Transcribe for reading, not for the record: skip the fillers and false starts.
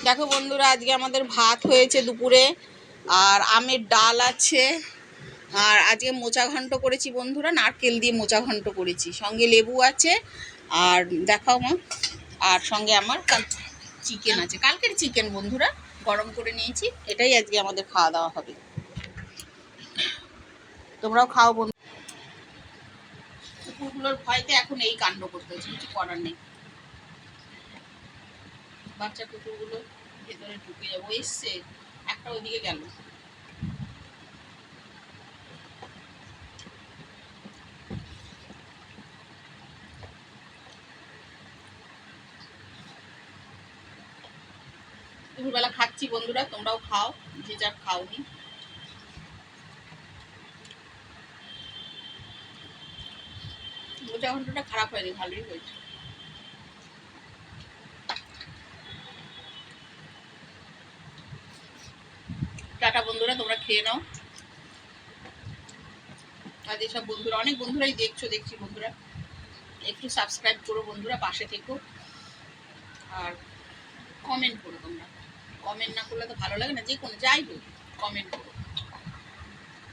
দেখো বন্ধুরা, আজকে আমাদের ভাত হয়েছে দুপুরে, আর আমের ডাল আছে, আর আজকে মোচা ঘন্ট করেছি বন্ধুরা, নারকেল দিয়ে মোচা ঘন্ট করেছি, সঙ্গে লেবু আছে। আর দেখাও মা, আর সঙ্গে আমার চিকেন আছে, কালকের চিকেন বন্ধুরা, গরম করে নিয়েছি। এটাই আজকে আমাদের খাওয়া দাওয়া হবে। তোমরাও খাও বন্ধু। কুকুরগুলোর ভয়তে এখন এই কাণ্ড করতে হচ্ছে, কিছু করার নেই। বাচ্চা কুকুরগুলো ভেতরে ঢুকে যাবো, এসছে একটা, ওইদিকে গেল। দুপুরবেলা খাচ্ছি বন্ধুরা, তোমরাও খাও, যে যার খাওনি। মোচা ঘন্টটা খারাপ হয়নি, ভালোই হয়েছে। টাটা বন্ধুরা, তোমরা খেয়ে নাও। আর যেসব বন্ধুরা, অনেক বন্ধুরাই দেখছি বন্ধুরা, একটু সাবস্ক্রাইব করো বন্ধুরা, পাশে থেকো, আর কমেন্ট করো। তোমরা কমেন্ট না করলে তো ভালো লাগে না, যে কোনো যাই হোক কমেন্ট করো।